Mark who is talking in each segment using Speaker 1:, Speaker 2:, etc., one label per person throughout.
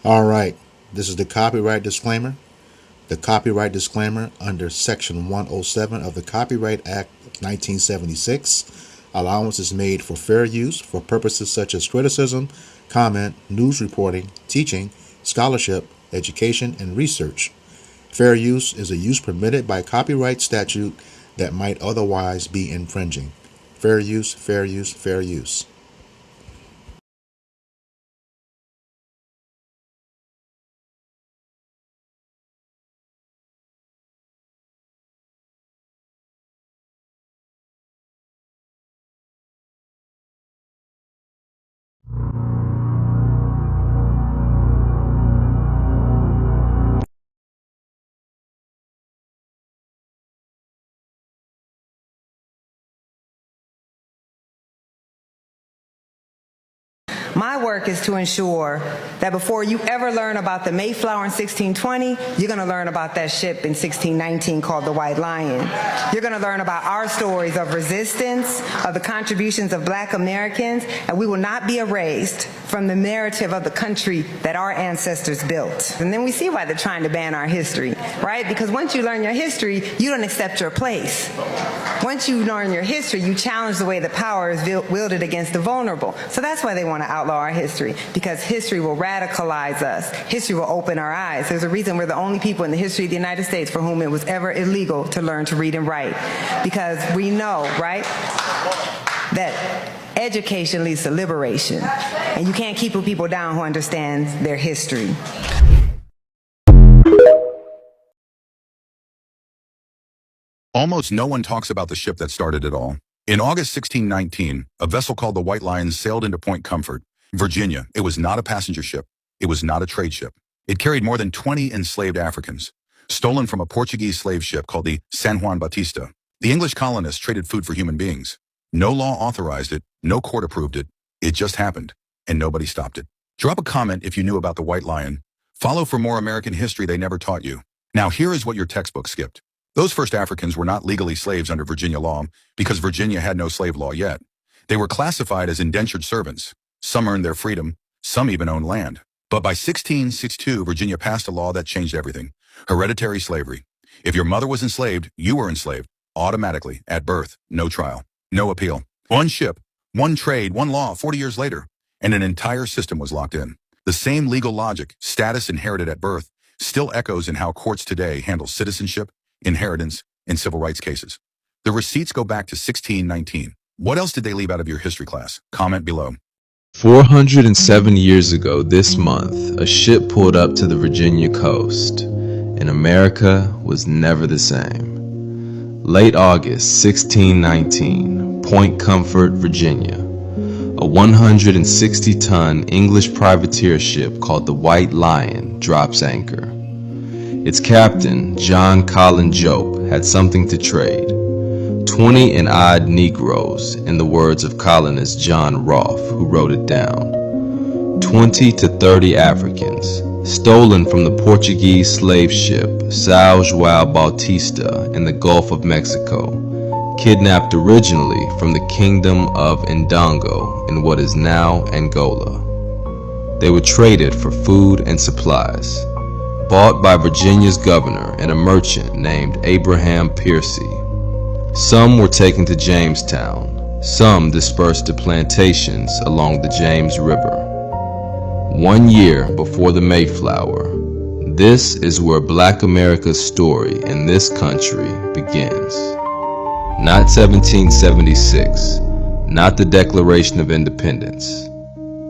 Speaker 1: All right, this is the copyright disclaimer. The copyright disclaimer under Section 107 of the Copyright Act of 1976. Allowance is made for fair use for purposes such as criticism, comment, news reporting, teaching, scholarship, education, and research. Fair use is a use permitted by copyright statute that might otherwise be infringing. Fair use, fair use, fair use.
Speaker 2: My work is to ensure that before you ever learn about the Mayflower in 1620, you're going to learn about that ship in 1619 called the White Lion. You're going to learn about our stories of resistance, of the contributions of Black Americans, and we will not be erased from the narrative of the country that our ancestors built. And then we see why they're trying to ban our history, right? Because once you learn your history, you don't accept your place. Once you learn your history, you challenge the way that power is wielded against the vulnerable. So that's why they want to outlaw our history, because history will radicalize us. History will open our eyes. There's a reason we're the only people in the history of the United States for whom it was ever illegal to learn to read and write. Because we know, right, that education leads to liberation. And you can't keep people down who understand their history.
Speaker 3: Almost no one talks about the ship that started it all. In August 1619, a vessel called the White Lion sailed into Point Comfort, Virginia. It was not a passenger ship. It was not a trade ship. It carried more than 20 enslaved Africans, stolen from a Portuguese slave ship called the San Juan Bautista. The English colonists traded food for human beings. No law authorized it. No court approved it. It just happened, and nobody stopped it. Drop a comment if you knew about the White Lion. Follow for more American history they never taught you. Now here is what your textbook skipped. Those first Africans were not legally slaves under Virginia law because Virginia had no slave law yet. They were classified as indentured servants. Some earned their freedom. Some even owned land. But by 1662, Virginia passed a law that changed everything. Hereditary slavery. If your mother was enslaved, you were enslaved. Automatically, at birth, no trial, no appeal. One ship, one trade, one law 40 years later, and an entire system was locked in. The same legal logic, status inherited at birth, still echoes in how courts today handle citizenship, inheritance, and civil rights cases. The receipts go back to 1619. What else did they leave out of your history class? Comment below.
Speaker 4: 407 years ago this month, a ship pulled up to the Virginia coast, and America was never the same. Late August 1619, Point Comfort, Virginia. A 160-ton English privateer ship called the White Lion drops anchor. Its captain, John Colin Jope, had something to trade. 20 and odd Negroes, in the words of colonist John Rolfe, who wrote it down. 20 to 30 Africans, stolen from the Portuguese slave ship São João Bautista in the Gulf of Mexico, kidnapped originally from the kingdom of Ndongo in what is now Angola. They were traded for food and supplies, bought by Virginia's governor and a merchant named Abraham Piercy. Some were taken to Jamestown, some dispersed to plantations along the James River. 1 year before the Mayflower, this is where Black America's story in this country begins. Not 1776, not the Declaration of Independence.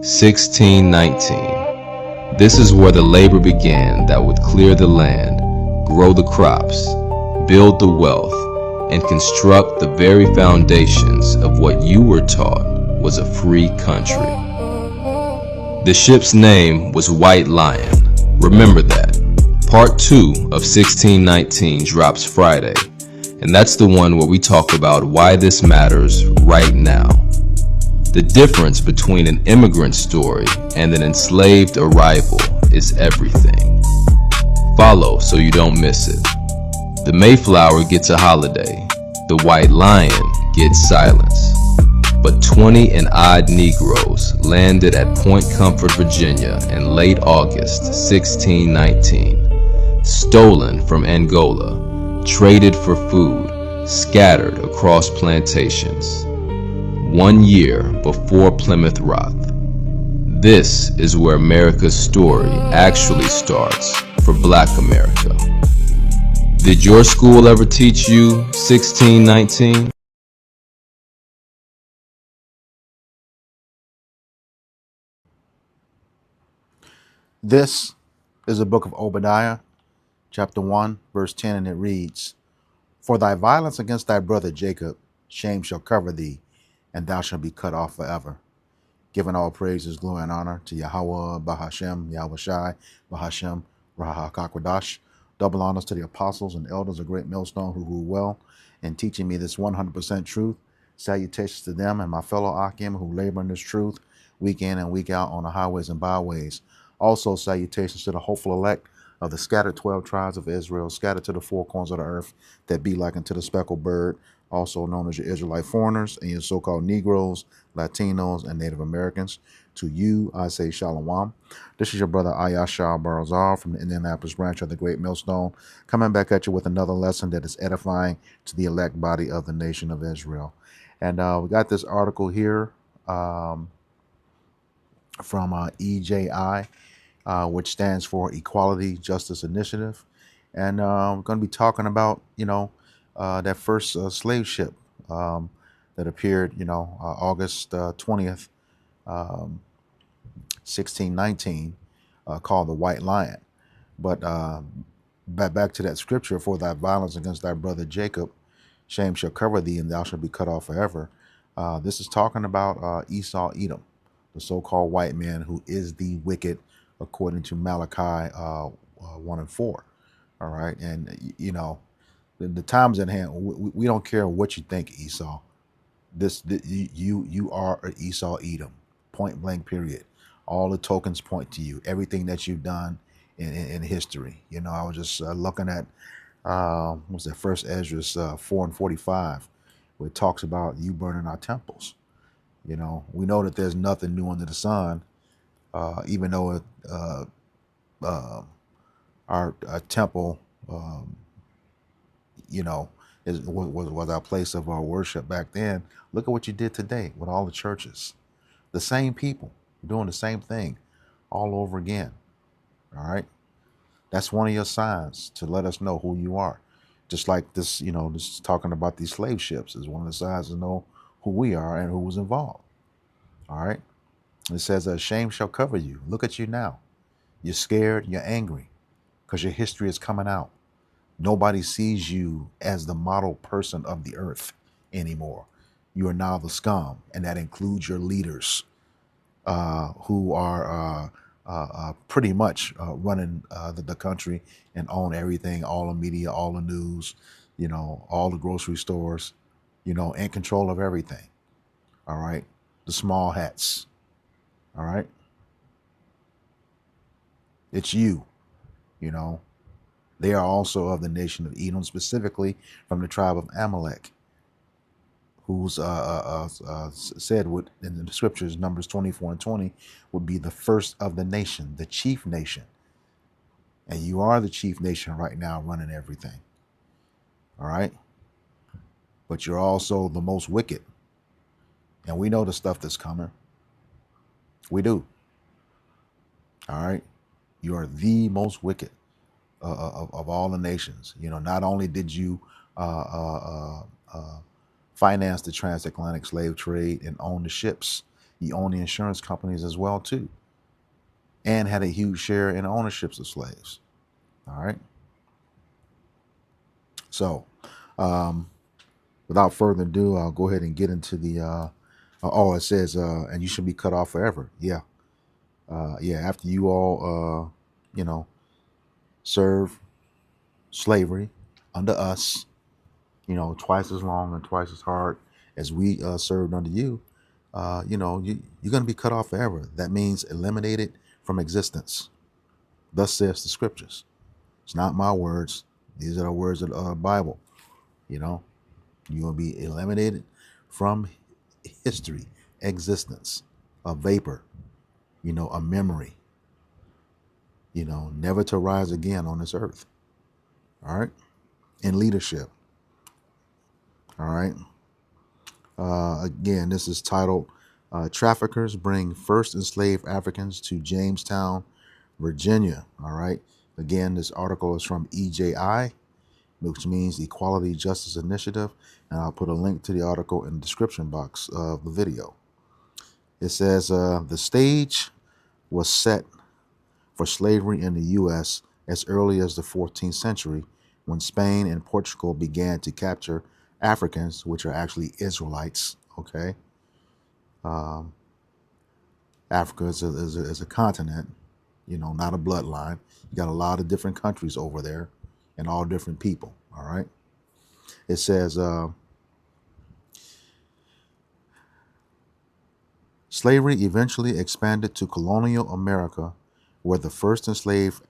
Speaker 4: 1619. This is where the labor began that would clear the land, grow the crops, build the wealth, and construct the very foundations of what you were taught was a free country. The ship's name was White Lion. Remember that. Part 2 of 1619 drops Friday, and that's the one where we talk about why this matters right now. The difference between an immigrant story and an enslaved arrival is everything. Follow so you don't miss it. The Mayflower gets a holiday. The White Lion gets silence. but 20 and odd Negroes landed at Point Comfort, Virginia in late August 1619, stolen from Angola, traded for food, scattered across plantations. 1 year before Plymouth Rock. This is where America's story actually starts for Black America. Did your school ever teach you 1619?
Speaker 1: This is the book of Obadiah, chapter 1, verse 10, and it reads, For thy violence against thy brother Jacob, shame shall cover thee, and thou shalt be cut off forever. Giving all praises, glory, and honor to Yahweh, Bahashem, Yahweh Shai, Bahashem, Rahakakwadash. Double honors to the apostles and elders of Great Millstone who rule well in teaching me this 100% truth. Salutations to them and my fellow Akim who labor in this truth week in and week out on the highways and byways. Also, salutations to the hopeful elect of the scattered 12 tribes of Israel, scattered to the four corners of the earth, that be like unto the speckled bird, also known as your Israelite foreigners and your so-called Negroes, Latinos, and Native Americans. To you, I say Shalom. This is your brother Ayashar Barazar from the Indianapolis branch of the Great Millstone, coming back at you with another lesson that is edifying to the elect body of the nation of Israel. And we got this article here from EJI, which stands for Equality Justice Initiative. And we're going to be talking about, that first slave ship that appeared, August 20th, 1619, called the White Lion. But back to that scripture, for thy violence against thy brother Jacob, shame shall cover thee, and thou shalt be cut off forever. This is talking about Esau Edom, the so-called white man who is the wicked, according to Malachi 1 and 4. All right. And, the time's at hand. We don't care what you think, Esau. You are an Esau Edom, point blank, period. All the tokens point to you, everything that you've done in history. I was just looking at, what's that, First Ezra 4 and 45, where it talks about you burning our temples. We know that there's nothing new under the sun, even though our temple, was our place of our worship back then. Look at what you did today with all the churches. The same people doing the same thing all over again. All right. That's one of your signs to let us know who you are. Just like this, this is talking about these slave ships is one of the signs to know who we are and who was involved. All right. It says, shame shall cover you. Look at you now. You're scared. You're angry because your history is coming out. Nobody sees you as the model person of the earth anymore. You are now the scum, and that includes your leaders, who are pretty much running the country and own everything, all the media, all the news, all the grocery stores, in control of everything. All right. The small hats. All right. It's you, They are also of the nation of Edom, specifically from the tribe of Amalek, who's said in the scriptures, Numbers 24 and 20, would be the first of the nation, the chief nation. And you are the chief nation right now running everything. All right. But you're also the most wicked. And we know the stuff that's coming. We do. All right. You are the most wicked of all the nations. Not only did you finance the transatlantic slave trade and own the ships, you own the insurance companies as well too, and had a huge share in ownerships of slaves. All right. So, without further ado, I'll go ahead and get into the. It says, and you should be cut off forever. Yeah. After you all, serve slavery under us, twice as long and twice as hard as we served under you, you're going to be cut off forever. That means eliminated from existence. Thus says the scriptures. It's not my words. These are the words of the Bible. You will be eliminated from history, existence, a vapor, a memory, never to rise again on this earth. All right. In leadership. All right. Again, this is titled Traffickers Bring First Enslaved Africans to Jamestown, Virginia. All right. Again, this article is from EJI, which means Equality Justice Initiative. And I'll put a link to the article in the description box of the video. It says the stage was set for slavery in the U.S. as early as the 14th century, when Spain and Portugal began to capture Africans, which are actually Israelites. Okay. Africa is a continent, not a bloodline. You got a lot of different countries over there and all different people. All right. It says slavery eventually expanded to colonial America, where the first enslaved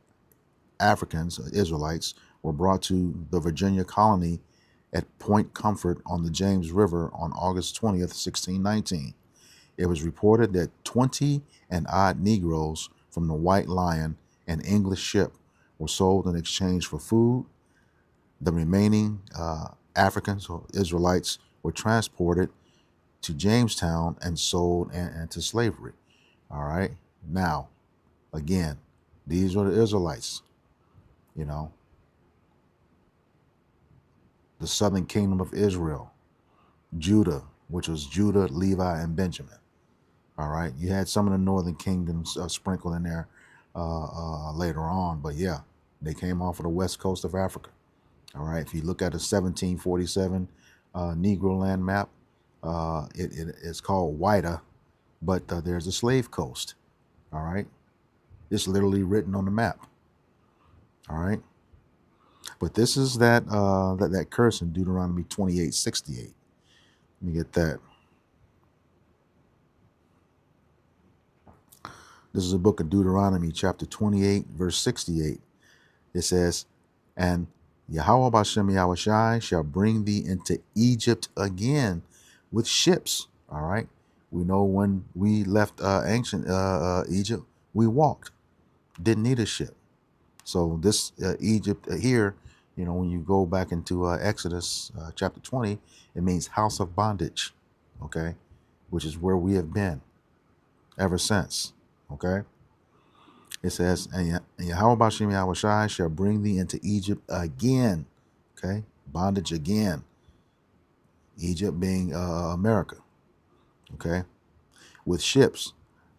Speaker 1: Africans, Israelites, were brought to the Virginia colony at Point Comfort on the James River on August 20th, 1619. It was reported that 20 and odd Negroes from the White Lion, an English ship, were sold in exchange for food. The remaining Africans or Israelites were transported to Jamestown and sold into slavery. All right. Now, again, these are the Israelites, the southern kingdom of Israel, Judah, which was Judah, Levi, and Benjamin. All right. You had some of the northern kingdoms sprinkled in there later on, but yeah, they came off of the west coast of Africa. All right. If you look at a 1747 Negro land map, it's called Wida, but there's a slave coast. All right. It's literally written on the map. All right. But this is that curse in Deuteronomy 28:68. Let me get that. This is a book of Deuteronomy, chapter 28, verse 68. It says, and Yahweh Bashem Yahushai shall bring thee into Egypt again with ships. All right. We know when we left ancient Egypt, we walked, didn't need a ship. So this Egypt here, when you go back into Exodus chapter 20, it means house of bondage, okay, which is where we have been ever since, okay. It says, and Yahweh Bashem Yahushai shall bring thee into Egypt again, okay, bondage again, Egypt being America, okay, with ships.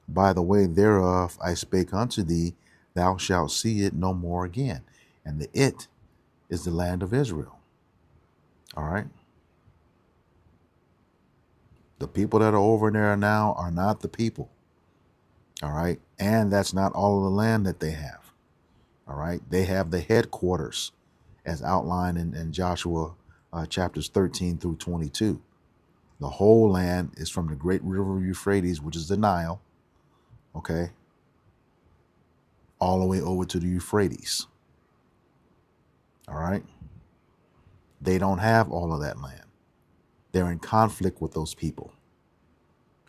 Speaker 1: By the way thereof I spake unto thee, thou shalt see it no more again. And the it is the land of Israel. All right. The people that are over there now are not the people. All right. And that's not all of the land that they have. All right. They have the headquarters as outlined in Joshua chapters 13 through 22. The whole land is from the great river Euphrates, which is the Nile. Okay. All the way over to the Euphrates. All right. They don't have all of that land. They're in conflict with those people.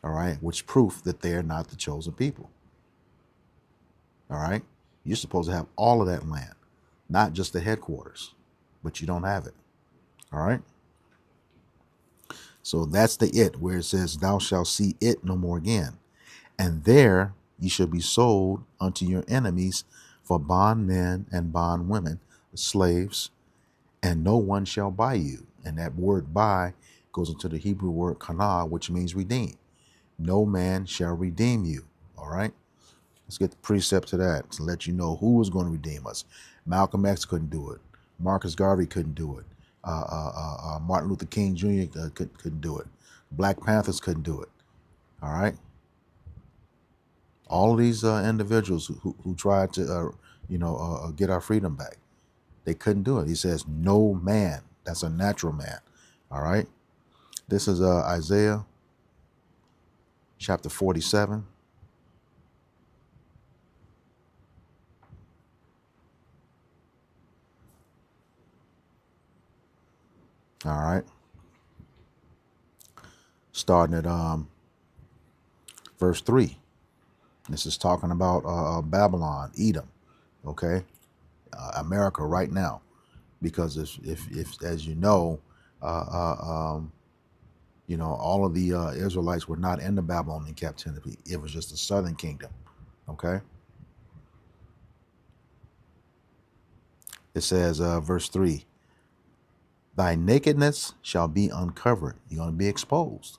Speaker 1: All right. Which proof that they are not the chosen people. All right. You're supposed to have all of that land, not just the headquarters, but you don't have it. All right. So that's the it, where it says, thou shalt see it no more again. And there ye shall be sold unto your enemies for bondmen and bondwomen, slaves, and no one shall buy you. And that word buy goes into the Hebrew word kana, which means redeem. No man shall redeem you. All right. Let's get the precept to that to let you know who was going to redeem us. Malcolm X couldn't do it. Marcus Garvey couldn't do it. Martin Luther King Jr. Couldn't do it. Black Panthers couldn't do it. All right. All of these individuals who tried to, get our freedom back, they couldn't do it. He says, no man. That's a natural man. All right. This is Isaiah chapter 47. All right. starting at verse 3. This is talking about Babylon, Edom, okay, America right now, because if as you know, all of the Israelites were not in the Babylonian captivity. It was just the southern kingdom, okay. It says, verse 3, thy nakedness shall be uncovered. You're going to be exposed.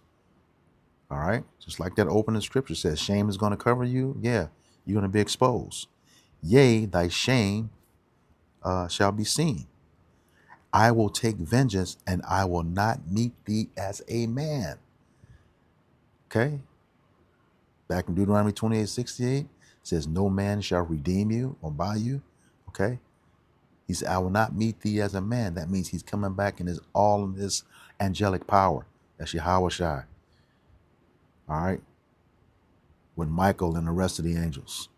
Speaker 1: All right. Just like that opening scripture says, shame is going to cover you. Yeah, you're going to be exposed. Yea, thy shame shall be seen. I will take vengeance and I will not meet thee as a man. Okay. Back in Deuteronomy 28:68 says, no man shall redeem you or buy you. Okay. He said, I will not meet thee as a man. That means he's coming back in all in his angelic power. That's Yahweh Shai. All right. With Michael and the rest of the angels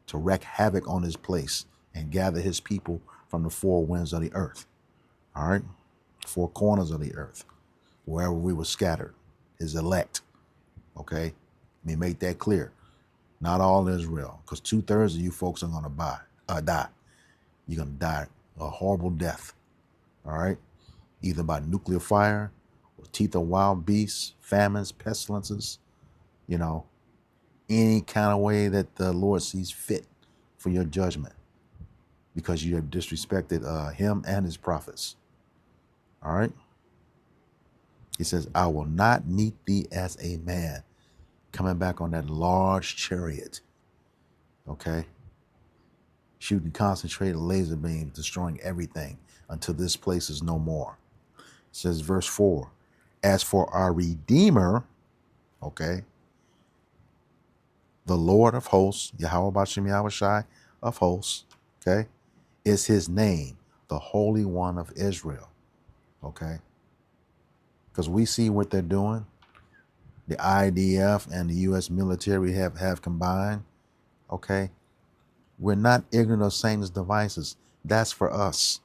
Speaker 1: to wreak havoc on his place and gather his people from the four winds of the earth. All right. Four corners of the earth, wherever we were scattered, his elect. Okay. Let me make that clear. Not all Israel, because 2/3 of you folks are going to die. You're going to die a horrible death. All right. Either by nuclear fire or teeth of wild beasts, famines, pestilences, any kind of way that the Lord sees fit for your judgment, because you have disrespected him and his prophets. All right. He says, I will not meet thee as a man, coming back on that large chariot. Okay. Shooting concentrated laser beams, destroying everything until this place is no more. It says verse 4, as for our Redeemer, okay, the Lord of hosts, Yahweh Bashem Yahweh Shai of hosts, okay, is his name, the Holy One of Israel, okay? Because we see what they're doing. The IDF and the U.S. military have combined, okay? We're not ignorant of Satan's devices. That's for us,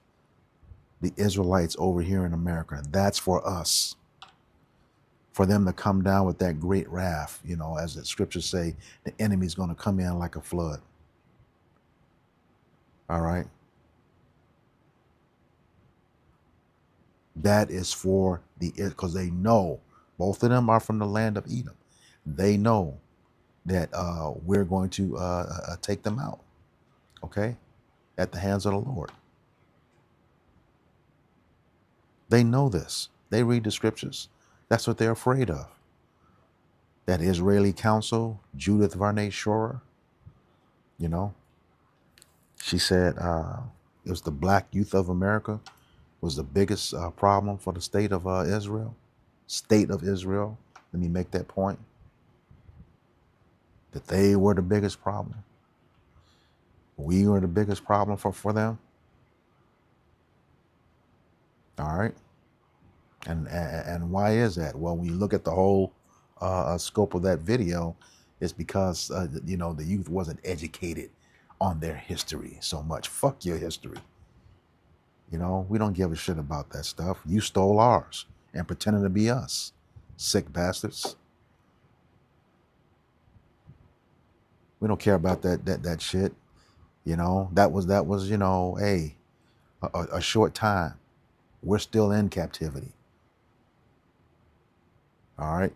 Speaker 1: the Israelites over here in America. That's for us. For them to come down with that great wrath, as the scriptures say, the enemy's going to come in like a flood. All right. That is for because they know, both of them are from the land of Edom. They know that we're going to take them out, okay, at the hands of the Lord. They know this. They read the scriptures. That's what they're afraid of. That Israeli council, Judith Varney Shorer, she said it was the black youth of America was the biggest problem for the state of Israel. State of Israel. Let me make that point. That they were the biggest problem. We were the biggest problem for them. All right. And why is that? Well, when you look at the whole scope of that video, it's because the youth wasn't educated on their history so much. Fuck your history. We don't give a shit about that stuff. You stole ours and pretended to be us, sick bastards. We don't care about that shit. That was a short time. We're still in captivity. All right.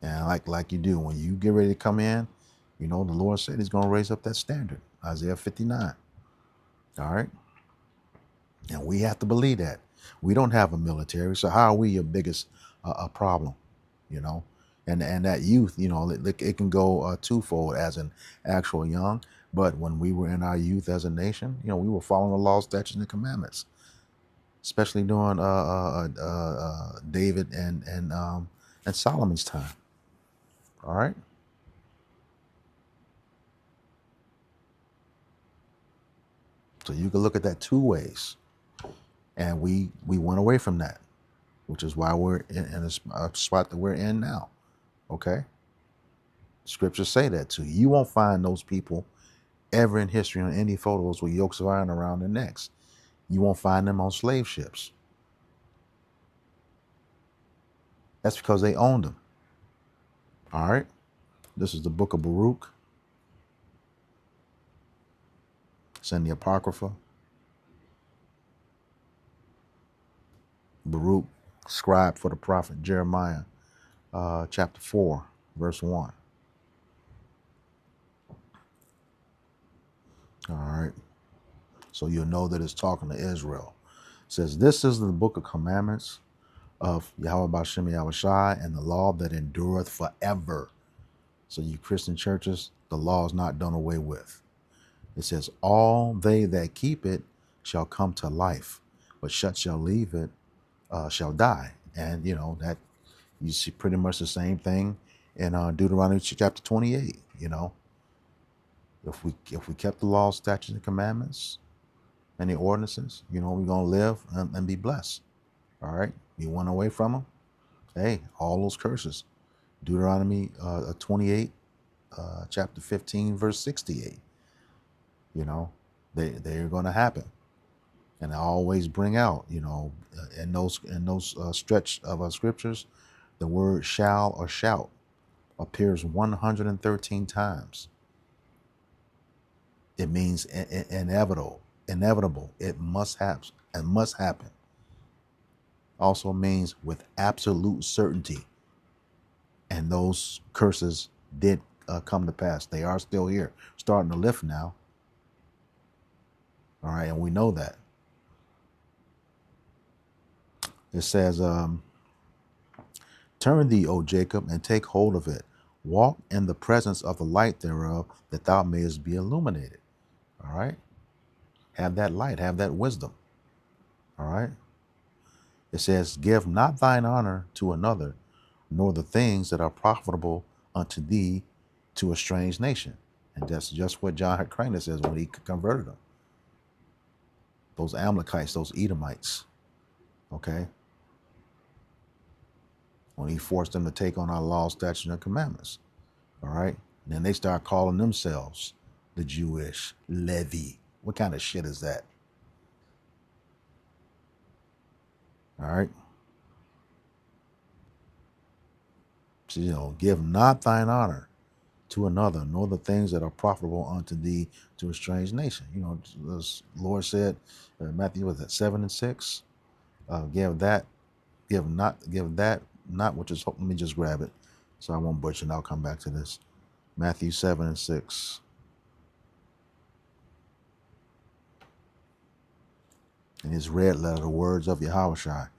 Speaker 1: And like you do, when you get ready to come in, the Lord said he's going to raise up that standard. Isaiah 59. All right. And we have to believe that. We don't have a military. So how are we your biggest problem? And that youth, it can go twofold as an actual young. But when we were in our youth as a nation, we were following the laws, statutes, and the commandments, especially during David and Solomon's time. All right. So you can look at that two ways. And we went away from that, which is why we're in a spot that we're in now. Okay? Scriptures say that too. You won't find those people ever in history on any photos with yokes of iron around their necks. You won't find them on slave ships. That's because they owned them. All right. This is the book of Baruch. It's in the Apocrypha. Baruch, scribe for the prophet Jeremiah, chapter 4, verse 1. All right. So you'll know that it's talking to Israel. It says, this is the book of commandments of Yahweh Ba'Shem Yahushai, and the law that endureth forever. So you Christian churches, the law is not done away with. It says, all they that keep it shall come to life, but such shall leave it shall die. And you know that you see pretty much the same thing in Deuteronomy chapter 28. You know, if we kept the law, statutes, and commandments and the ordinances, you know, we're gonna live and be blessed. All right, you went away from them. Hey, all those curses. Deuteronomy 28, chapter 15, verse 68. You know, they're going to happen, and I always bring out, you know, in those stretch of scriptures, the word shall or shout appears 113 times. It means inevitable. It must happen and must happen. Also means with absolute certainty. And those curses did come to pass. They are still here, starting to lift now. All right, and we know that. It says, turn thee, O Jacob, and take hold of it. Walk in the presence of the light thereof, that thou mayest be illuminated. All right? Have that light, have that wisdom. All right? It says, give not thine honor to another, nor the things that are profitable unto thee to a strange nation. And that's just what John Hyrcanus says when he converted them. Those Amalekites, those Edomites, okay? When he forced them to take on our laws, statutes, and commandments, all right? And then they start calling themselves the Jewish Levi. What kind of shit is that? All right? So, you know, give not thine honor to another, nor the things that are profitable unto thee to a strange nation. You know, the Lord said, Matthew, was that 7 and 6? Give that not which is, let me just grab it so I won't butcher, and I'll come back to this. Matthew 7 and 6. In his red letter, the words of Yahushua,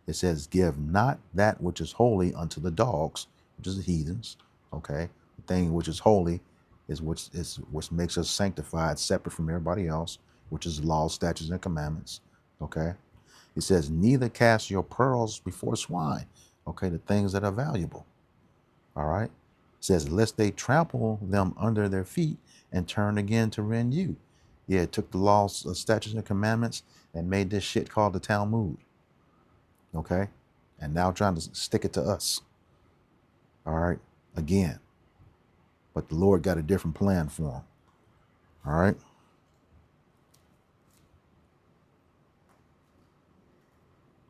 Speaker 1: it says, give not that which is holy unto the dogs, which is the heathens, okay? The thing which is holy is which makes us sanctified, separate from everybody else, which is law, statutes, and commandments, okay? It says, neither cast your pearls before swine, okay? The things that are valuable, all right? It says, lest they trample them under their feet and turn again to rend you. Yeah, it took the laws, statutes, and commandments and made this shit called the Talmud. Okay? And now trying to stick it to us. All right? Again. But the Lord got a different plan for them. All right?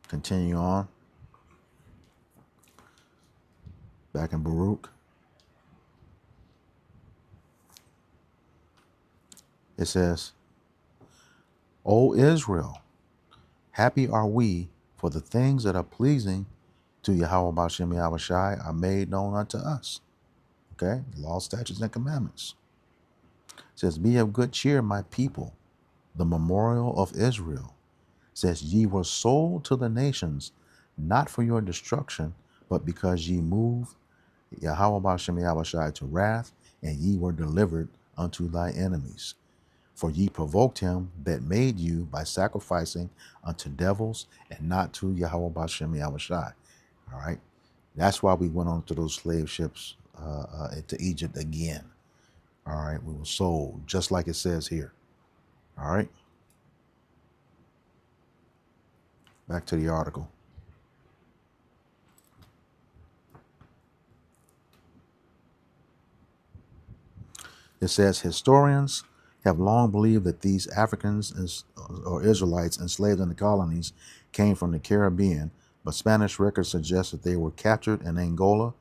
Speaker 1: Continue on. Back in Baruch. It says, O Israel, happy are we, for the things that are pleasing to Yahweh Ba'Shem Yahushai are made known unto us. Okay? Law, statutes, and commandments. It says, be of good cheer, my people, the memorial of Israel. It says, ye were sold to the nations, not for your destruction, but because ye moved Yahweh Ba'Shem Yahushai to wrath, and ye were delivered unto thy enemies. For ye provoked him that made you by sacrificing unto devils and not to Yahweh Ba'Shem Yahushai. All right. That's why we went on to those slave ships to Egypt again. All right. We were sold just like it says here. All right. Back to the article. It says historians have long believed that these Africans or Israelites enslaved in the colonies came from the Caribbean, but Spanish records suggest that they were captured in Angola,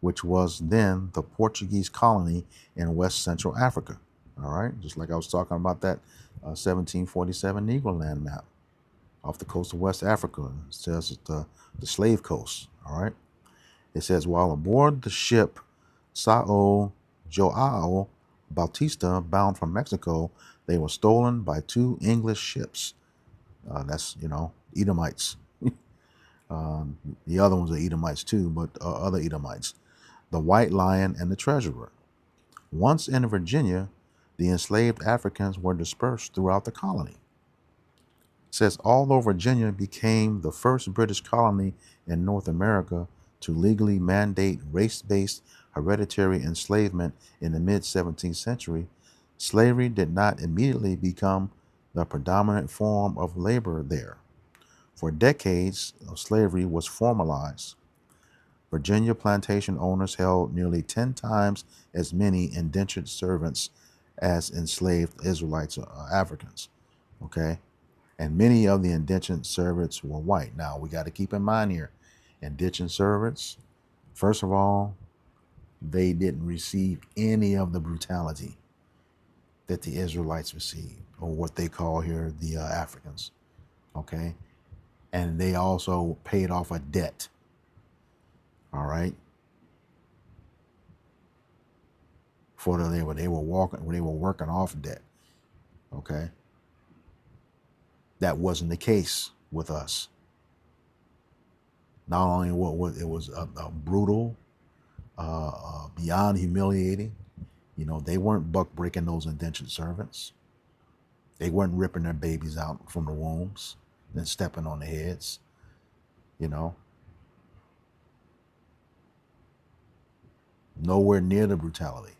Speaker 1: which was then the Portuguese colony in West Central Africa. All right, just like I was talking about that 1747 Negro land map off the coast of West Africa. It says it's the slave coast. All right, it says while aboard the ship Sao Joao Bautista, bound from Mexico, they were stolen by two English ships. That's, Edomites. The other ones are Edomites too, but other Edomites. The White Lion and the Treasurer. Once in Virginia, the enslaved Africans were dispersed throughout the colony. It says although Virginia became the first British colony in North America to legally mandate race-based hereditary enslavement in the mid-17th century, slavery did not immediately become the predominant form of labor there. For decades, slavery was formalized. Virginia plantation owners held nearly 10 times as many indentured servants as enslaved Israelites or Africans. Okay? And many of the indentured servants were white. Now, we got to keep in mind here, indentured servants, first of all, they didn't receive any of the brutality that the Israelites received, or what they call here the Africans. Okay? And they also paid off a debt. All right? They were working off debt. Okay? That wasn't the case with us. Not only what it was a brutal, beyond humiliating. They weren't buck breaking those indentured servants. They weren't ripping their babies out from the wombs and stepping on their heads. Nowhere near the brutality.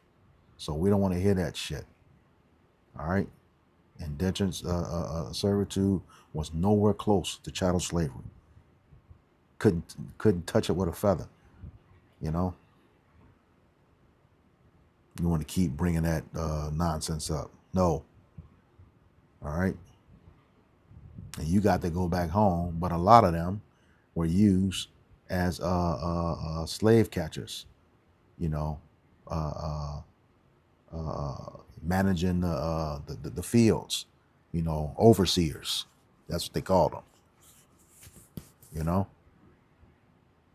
Speaker 1: So we don't want to hear that shit. All right? Indentured servitude was nowhere close to chattel slavery. Couldn't touch it with a feather. You want to keep bringing that nonsense up. No. All right? And you got to go back home, but a lot of them were used as slave catchers, managing the fields, overseers. That's what they called them.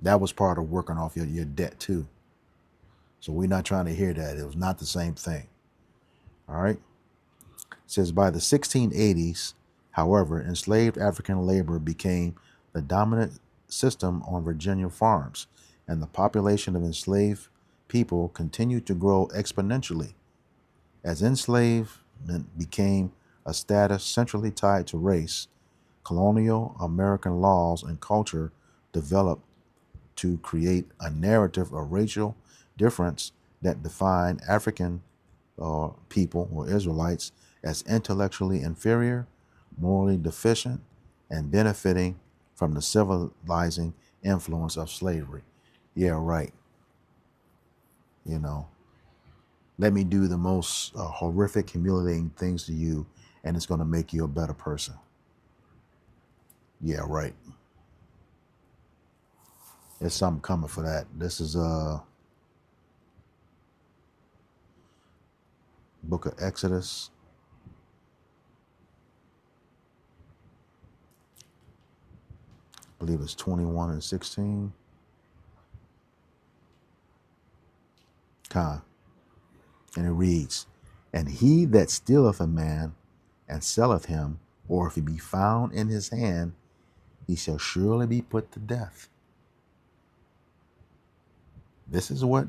Speaker 1: That was part of working off your debt too. So we're not trying to hear that. It was not the same thing. All right. It says by the 1680s, however, enslaved African labor became the dominant system on Virginia farms, and the population of enslaved people continued to grow exponentially. As enslavement became a status centrally tied to race, colonial American laws and culture developed to create a narrative of racial difference that defined African people or Israelites as intellectually inferior, morally deficient, and benefiting from the civilizing influence of slavery. Yeah, right. Let me do the most horrific, humiliating things to you, and it's going to make you a better person. Yeah, right. There's something coming for that. This is book of Exodus. I believe it's 21 and 16. And it reads, and he that stealeth a man and selleth him, or if he be found in his hand, he shall surely be put to death. This is what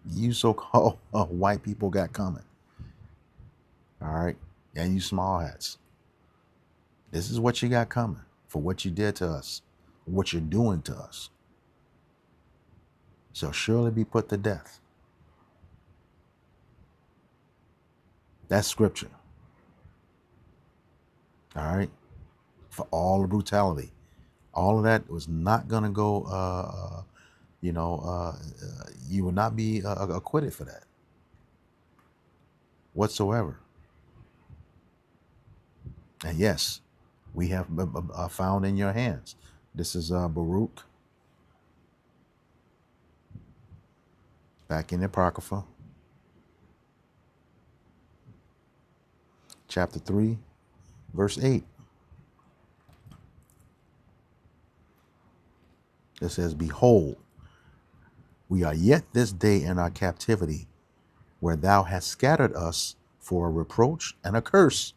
Speaker 1: you so-called white people got coming. All right? And you small hats. This is what you got coming for what you did to us, what you're doing to us. Shall surely be put to death. That's scripture. All right? For all the brutality. All of that was not going to go, you will not be acquitted for that whatsoever. And yes, we have found in your hands. This is Baruch, back in the Apocrypha, chapter 3, verse 8. It says, "Behold, we are yet this day in our captivity, where thou hast scattered us for a reproach and a curse,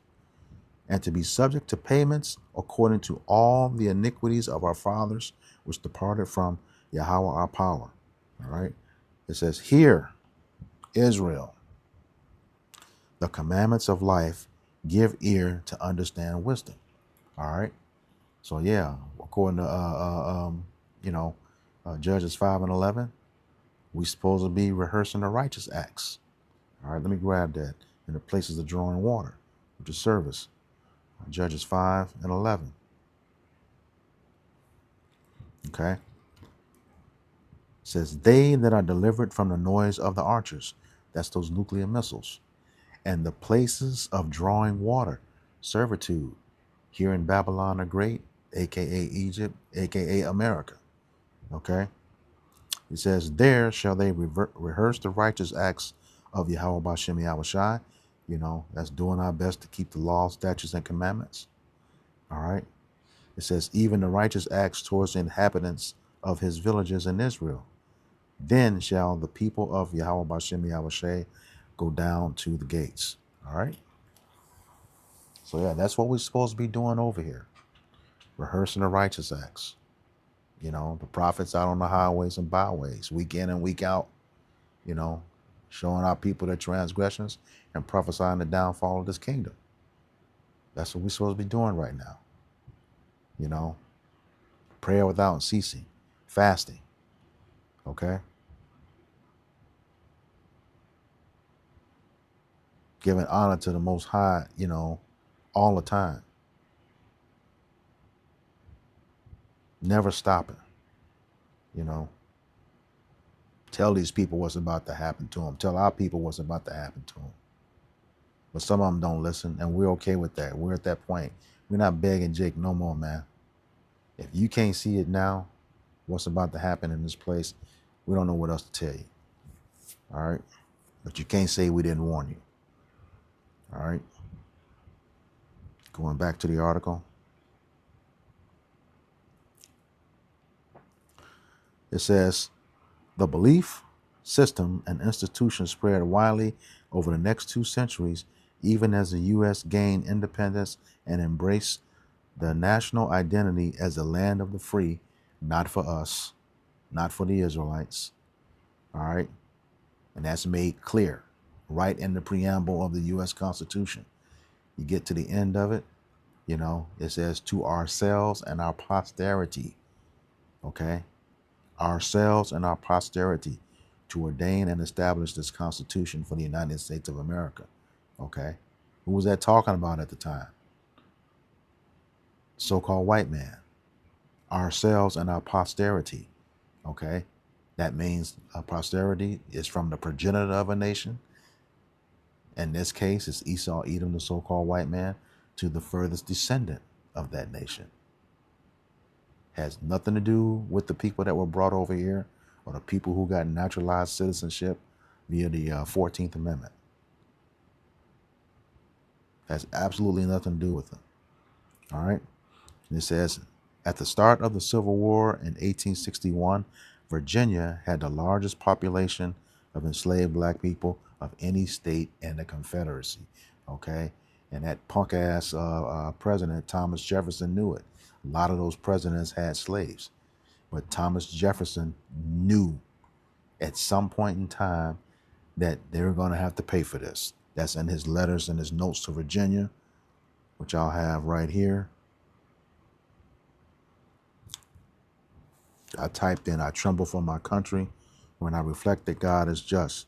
Speaker 1: and to be subject to payments according to all the iniquities of our fathers, which departed from Yahweh our power." All right. It says, "Hear, Israel, the commandments of life, give ear to understand wisdom." All right. So yeah, according to Judges 5:11, we supposed to be rehearsing the righteous acts. All right, let me grab that in the places of drawing water, which is service. Judges 5:11. Okay. It says, "They that are delivered from the noise of the archers," that's those nuclear missiles, "and the places of drawing water, servitude, here in Babylon the Great, aka Egypt, aka America." Okay. It says, "There shall they rehearse the righteous acts of Yahweh Bashem Yahushai." That's doing our best to keep the law, statutes, and commandments. All right. It says, "Even the righteous acts towards the inhabitants of his villages in Israel. Then shall the people of Yahweh Bashem Yahushai go down to the gates." All right. So yeah, that's what we're supposed to be doing over here. Rehearsing the righteous acts. The prophets out on the highways and byways, week in and week out, showing our people their transgressions and prophesying the downfall of this kingdom. That's what we're supposed to be doing right now. Prayer without ceasing, fasting. Okay. Giving honor to the Most High, all the time. Never stopping. Tell these people what's about to happen to them. Tell our people what's about to happen to them. But some of them don't listen, and we're okay with that. We're at that point. We're not begging Jake no more, man. If you can't see it now, what's about to happen in this place, we don't know what else to tell you. All right? But you can't say we didn't warn you. All right? Going back to the article. It says, "The belief system and institution spread widely over the next 2 centuries, even as the U.S. gained independence and embraced the national identity as the land of the free, not for us, not for the Israelites." All right. And that's made clear right in the preamble of the U.S. Constitution. You get to the end of it, it says, "To ourselves and our posterity." Okay. Ourselves and our posterity, to ordain and establish this Constitution for the United States of America. Okay. Who was that talking about at the time? So-called white man. Ourselves and our posterity. Okay. That means posterity is from the progenitor of a nation. In this case, it's Esau, Edom, the so-called white man, to the furthest descendant of that nation. Has nothing to do with the people that were brought over here or the people who got naturalized citizenship via the 14th Amendment. Has absolutely nothing to do with them. All right. And it says, "At the start of the Civil War in 1861, Virginia had the largest population of enslaved black people of any state in the Confederacy." Okay. And that punk ass president, Thomas Jefferson, knew it. A lot of those presidents had slaves. But Thomas Jefferson knew at some point in time that they were going to have to pay for this. That's in his letters and his notes to Virginia, which I'll have right here. I typed in, "I tremble for my country when I reflect that God is just."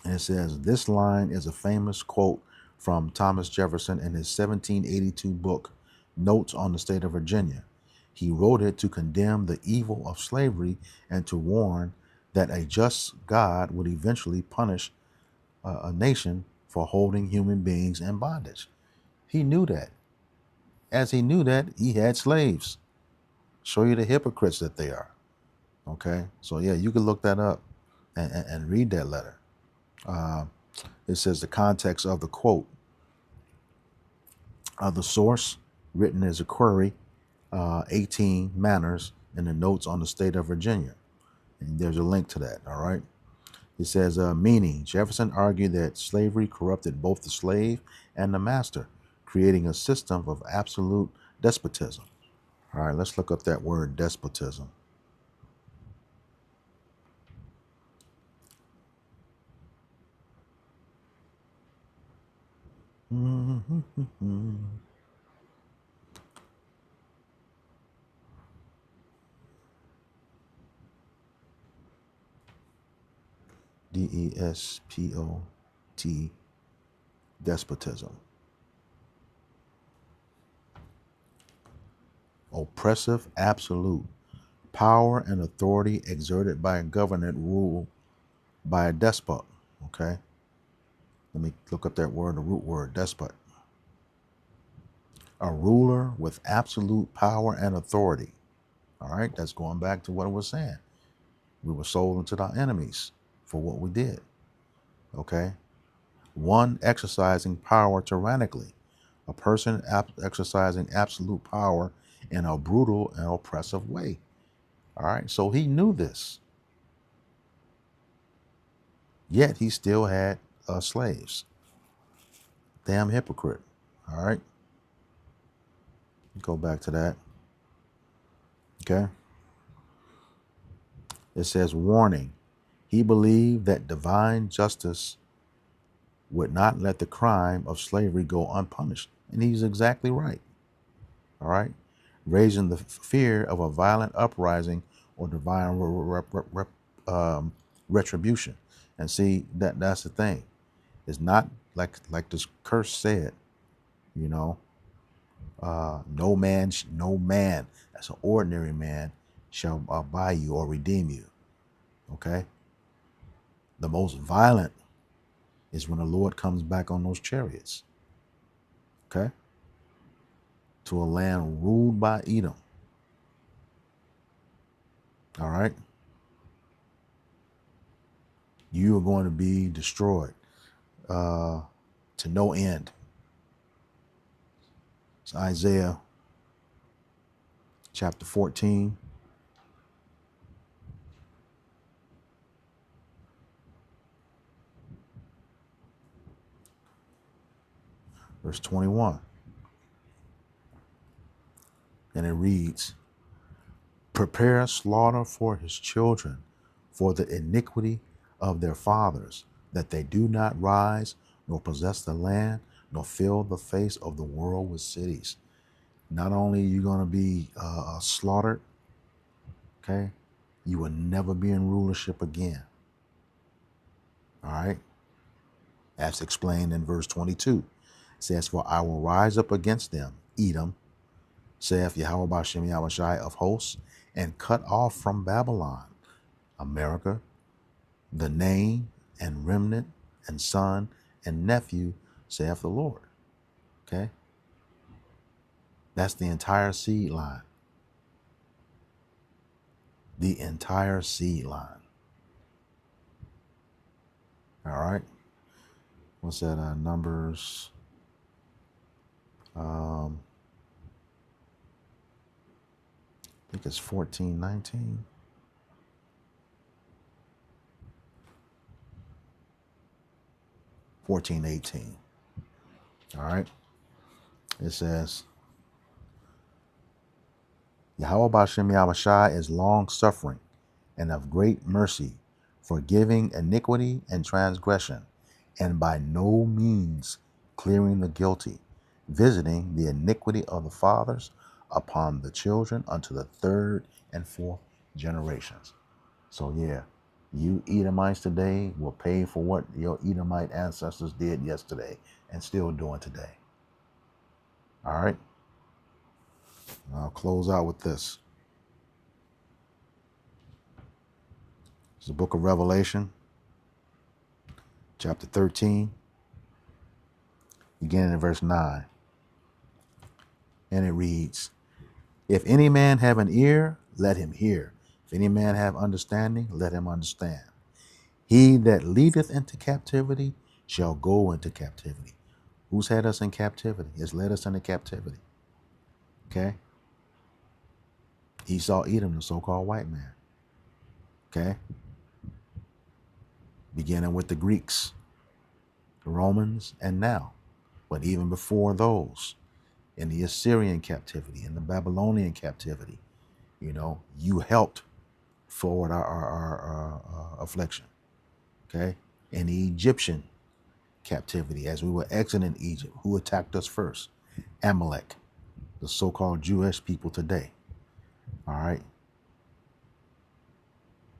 Speaker 1: And it says, this line is a famous quote from Thomas Jefferson in his 1782 book, Notes on the State of Virginia. He wrote it to condemn the evil of slavery and to warn that a just God would eventually punish a nation for holding human beings in bondage. He knew that. As he knew that, he had slaves. Show you the hypocrites that they are. Okay, so yeah, you can look that up and read that letter. It says the context of the quote of the source written as a query, 18 manners in the notes on the state of Virginia. And there's a link to that. All right. It says, meaning Jefferson argued that slavery corrupted both the slave and the master, creating a system of absolute despotism. All right, let's look up that word despotism. D-E-S-P-O-T, despotism. Oppressive absolute power and authority exerted by a government ruled by a despot. Okay, let me look up that word, the root word, despot. A ruler with absolute power and authority. All right, that's going back to what I was saying. We were sold into our enemies for what we did. Okay, one exercising power tyrannically, a person exercising absolute power in a brutal and oppressive way. All right, so he knew this, yet he still had slaves. Damn hypocrite. All right, go back to that. Okay, it says, warning. He believed that divine justice would not let the crime of slavery go unpunished. And he's exactly right. All right. Raising the fear of a violent uprising or divine retribution. And see, that's the thing. It's not like this curse said, you know, no man, that's an ordinary man, shall buy you or redeem you. Okay. The most violent is when the Lord comes back on those chariots. Okay. To a land ruled by Edom. All right. You are going to be destroyed to no end. It's Isaiah chapter 14. Verse 21. And it reads, prepare slaughter for his children, for the iniquity of their fathers, that they do not rise, nor possess the land, nor fill the face of the world with cities. Not only are you going to be slaughtered, okay, you will never be in rulership again. All right. As explained in verse 22, it says, for I will rise up against them, Edom, saith Yahweh Bashem Yahushai of hosts, and cut off from Babylon, America, the name and remnant and son and nephew, saith the Lord. Okay? That's the entire seed line. The entire seed line. All right? What's that? Numbers. I think it's 14:19. 14:18. All right. It says, Yahweh Bashem Yahushai is long suffering and of great mercy, forgiving iniquity and transgression, and by no means clearing the guilty, visiting the iniquity of the fathers upon the children unto the third and fourth generations. So yeah, you Edomites today will pay for what your Edomite ancestors did yesterday and still doing today. All right. I'll close out with this. It's the book of Revelation, chapter 13, beginning in verse 9. And it reads, If any man have an ear, let him hear. If any man have understanding, let him understand. He that leadeth into captivity shall go into captivity. Who's had us in captivity? Has led us into captivity. Okay? Esau, Edom, the so-called white man. Okay? Beginning with the Greeks, the Romans, and now. But even before those, in the Assyrian captivity, in the Babylonian captivity, you helped forward our affliction. Okay? In the Egyptian captivity, as we were exiting Egypt, who attacked us first? Amalek, the so-called Jewish people today. All right.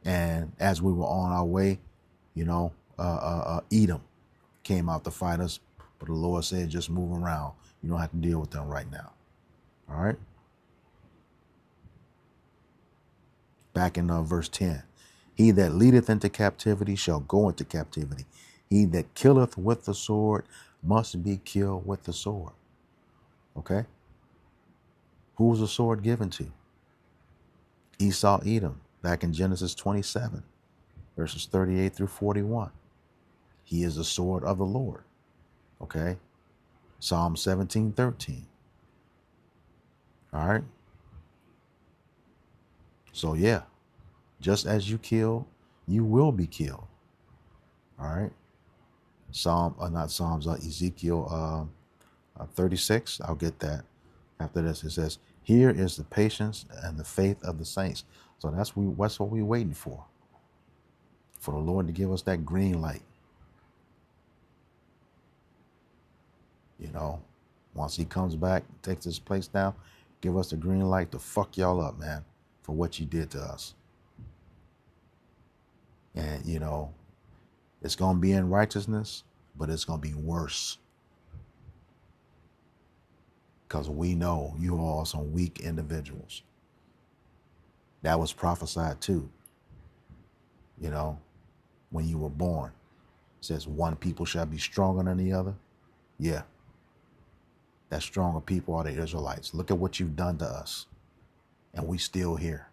Speaker 1: And as we were on our way, Edom came out to fight us, but the Lord said, just move around. You don't have to deal with them right now. All right. Back in verse 10, he that leadeth into captivity shall go into captivity. He that killeth with the sword must be killed with the sword. Okay. Who was the sword given to? Esau, Edom, back in Genesis 27, verses 38 through 41. He is the sword of the Lord. Okay. Psalm 17:13. All right. So yeah, just as you kill, you will be killed. All right. Ezekiel 36. I'll get that after this. It says, here is the patience and the faith of the saints. So that's what we're waiting for the Lord to give us that green light. Once he comes back, takes his place down, give us the green light to fuck y'all up, man, for what you did to us. And, it's going to be in righteousness, but it's going to be worse. Because we know you all are some weak individuals. That was prophesied too. When you were born. It says one people shall be stronger than the other. Yeah. That stronger people are the Israelites. Look at what you've done to us. And we still here.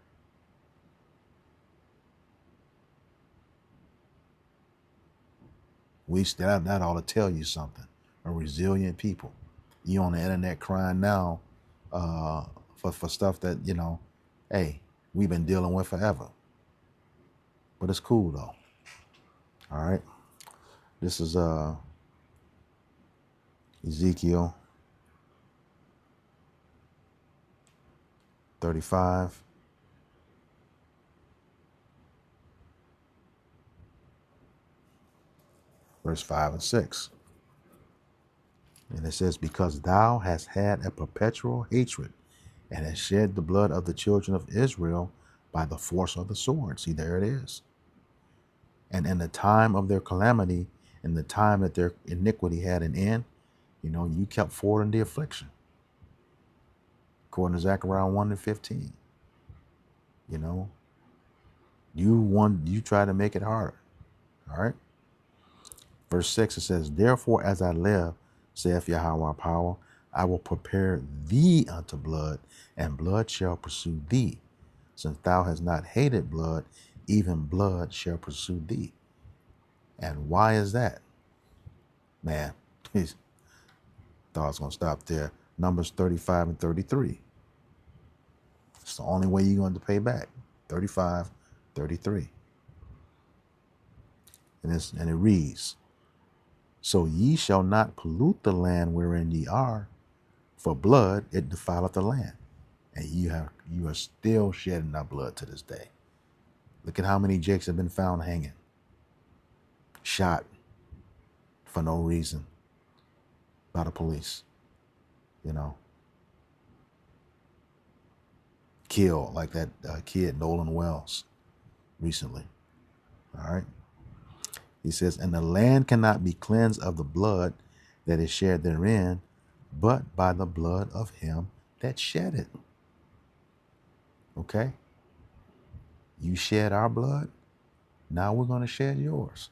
Speaker 1: That ought to tell you something. A resilient people. You on the internet crying now for stuff that, hey, we've been dealing with forever. But it's cool though. All right. This is Ezekiel 35. Verse 5 and 6. And it says, because thou hast had a perpetual hatred and hast shed the blood of the children of Israel by the force of the sword. See, there it is. And in the time of their calamity, in the time that their iniquity had an end, you kept forwarding the affliction. According to Zechariah 1 and 15. You try to make it harder. All right. Verse 6, it says, therefore, as I live, saith Yahweh our power, I will prepare thee unto blood, and blood shall pursue thee. Since thou hast not hated blood, even blood shall pursue thee. And why is that? Man, thought I was going to stop there. Numbers 35 and 33. It's the only way you're going to pay back. 35, 33. And it reads, so ye shall not pollute the land wherein ye are, for blood it defileth the land. And you are still shedding our blood to this day. Look at how many Jakes have been found hanging, shot for no reason by the police. Killed, like that kid Nolan Wells recently. All right. He says, and the land cannot be cleansed of the blood that is shed therein, but by the blood of him that shed it. Okay? You shed our blood, now we're going to shed yours.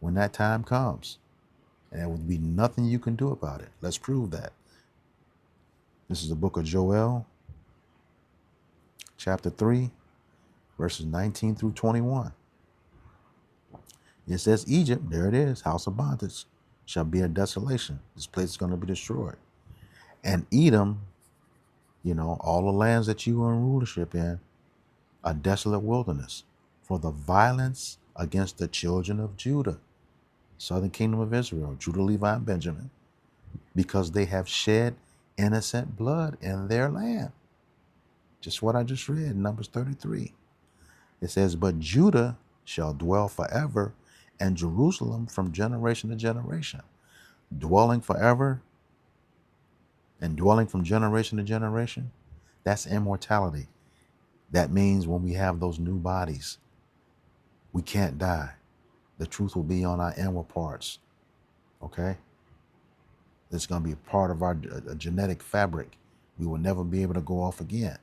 Speaker 1: When that time comes, and there will be nothing you can do about it. Let's prove that. This is the book of Joel, chapter 3, verses 19 through 21. It says, Egypt, there it is, house of bondage, shall be a desolation. This place is going to be destroyed. And Edom, all the lands that you were in rulership in, a desolate wilderness for the violence against the children of Judah, southern kingdom of Israel, Judah, Levi, and Benjamin, because they have shed innocent blood in their land. Just what I just read, Numbers 33. It says, but Judah shall dwell forever, and Jerusalem from generation to generation. Dwelling forever and dwelling from generation to generation, that's immortality. That means when we have those new bodies, we can't die. The truth will be on our inward parts. Okay? It's going to be part of our genetic fabric. We will never be able to go off again.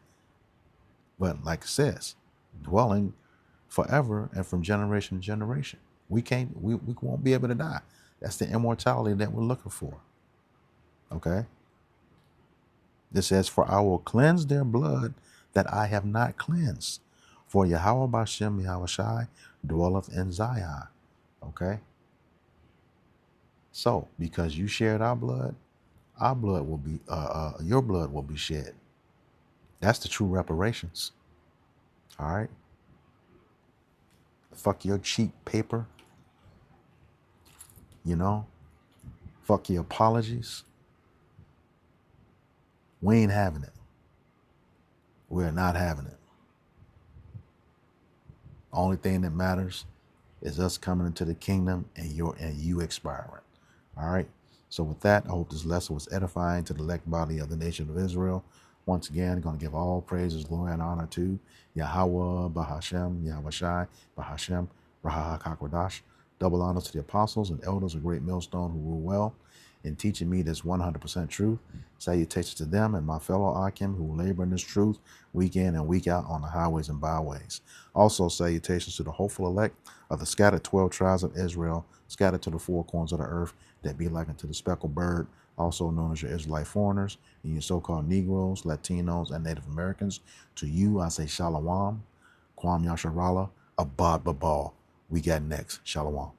Speaker 1: But like it says, dwelling forever and from generation to generation. We won't be able to die. That's the immortality that we're looking for. Okay? This says, for I will cleanse their blood that I have not cleansed. For Yahweh Bashem Yahushai dwelleth in Zion. Okay? So, because you shared our blood will be, your blood will be shed. That's the true reparations. All right? Fuck your cheap paper. Fuck your apologies. We ain't having it. We're not having it. Only thing that matters is us coming into the kingdom and you expiring. All right. So with that, I hope this lesson was edifying to the elect body of the nation of Israel. Once again, going to give all praises, glory, and honor to Yahweh, Bahashem, Yahushai, Bahashem, Rahakakwadash. Double honors to the apostles and elders of Great Millstone who rule well in teaching me this 100% truth. Salutations to them and my fellow Akim who labor in this truth week in and week out on the highways and byways. Also, salutations to the hopeful elect of the scattered 12 tribes of Israel, scattered to the four corners of the earth, that be like unto the speckled bird, also known as your Israelite foreigners, and your so-called Negroes, Latinos, and Native Americans. To you, I say Shalom, Kwam Yasharala, Abad Babal. We got next. Shalom.